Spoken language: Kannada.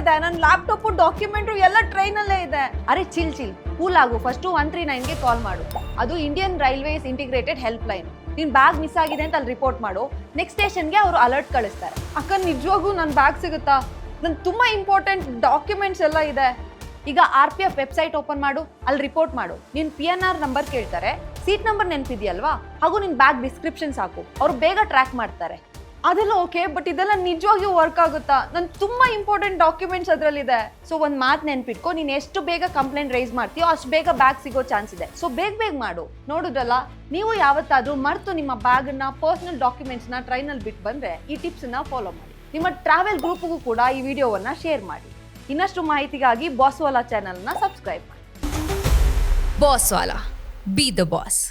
ಇದೆ, ನನ್ನ ಲ್ಯಾಪ್ಟಾಪ್ ಡಾಕ್ಯುಮೆಂಟ್ರು ಎಲ್ಲ ಟ್ರೈನಲ್ಲೇ ಇದೆ. ಅರೆ ಚಿಲ್ ಕೂಲ್ ಆಗು. ಫಸ್ಟು 139ಗೆ ಕಾಲ್ ಮಾಡು. ಅದು Indian railways integrated help line. ನಿನ್ ಬ್ಯಾಗ್ ಮಿಸ್ ಆಗಿದೆ ಅಂತ ಅಲ್ಲಿ ರಿಪೋರ್ಟ್ ಮಾಡು. ನೆಕ್ಸ್ಟ್ ಸ್ಟೇಷನ್ಗೆ ಅವರು ಅಲರ್ಟ್ ಕಳಿಸ್ತಾರೆ. ಅಕ್ಕ ನಿಜವಾಗೂ ನನ್ನ ಬ್ಯಾಗ್ ಸಿಗುತ್ತಾ? ನನ್ ತುಂಬಾ ಇಂಪಾರ್ಟೆಂಟ್ ಡಾಕ್ಯುಮೆಂಟ್ಸ್ ಎಲ್ಲ ಇದೆ. ಈಗ RPF ವೆಬ್ಸೈಟ್ ಓಪನ್ ಮಾಡು, ಅಲ್ಲಿ ರಿಪೋರ್ಟ್ ಮಾಡು. ನಿನ್ PNR ನಂಬರ್ ಕೇಳ್ತಾರೆ, ಸೀಟ್ ನಂಬರ್ ನೆನಪಿದೆಯಲ್ವಾ, ಹಾಗೂ ನಿನ್ ಬ್ಯಾಗ್ ಡಿಸ್ಕ್ರಿಪ್ಷನ್ ಸಾಕು, ಅವ್ರು ಬೇಗ ಟ್ರ್ಯಾಕ್ ಮಾಡ್ತಾರೆ. ಅದೆಲ್ಲ ಓಕೆ, ಬಟ್ ಇದೆಲ್ಲ ನಿಜವಾಗಿಯೂ ವರ್ಕ್ ಆಗುತ್ತಾ? ನನ್ ತುಂಬಾ ಇಂಪಾರ್ಟೆಂಟ್ ಡಾಕ್ಯುಮೆಂಟ್ಸ್ ಅದರಲ್ಲಿದೆ. ಸೊ ಒಂದ್ ಮಾತು ನೆನ್ಪಿಟ್ಕೊ, ನೀನ್ ಎಷ್ಟು ಬೇಗ ಕಂಪ್ಲೇಂಟ್ ರೈಸ್ ಮಾಡ್ತೀಯೋ ಅಷ್ಟು ಬೇಗ ಬ್ಯಾಗ್ ಸಿಗೋ ಚಾನ್ಸ್ ಇದೆ. ಸೊ ಬೇಗ ಮಾಡು. ನೋಡುದ್ರಲ್ಲ, ನೀವು ಯಾವತ್ತಾದ್ರೂ ಮರೆತು ನಿಮ್ಮ ಬ್ಯಾಗನ್ನ, ಪರ್ಸನಲ್ ಡಾಕ್ಯುಮೆಂಟ್ಸ್ನ ಟ್ರೈನಲ್ಲಿ ಬಿಟ್ಟು ಬಂದ್ರೆ ಈ ಟಿಪ್ಸನ್ನ ಫಾಲೋ ಮಾಡಿ. ನಿಮ್ಮ ಟ್ರಾವೆಲ್ ಗ್ರೂಪ್ಗೂ ಕೂಡ ಈ ವಿಡಿಯೋವನ್ನ ಶೇರ್ ಮಾಡಿ. ಇನ್ನಷ್ಟು ಮಾಹಿತಿಗಾಗಿ ಬಾಸ್ವಾಲಾ ಚಾನೆಲ್ನ ಸಬ್ಸ್ಕ್ರೈಬ್ ಮಾಡಿ. ಬಾಸ್ವಾಲಾ, ಬಿ ದ ಬಾಸ್.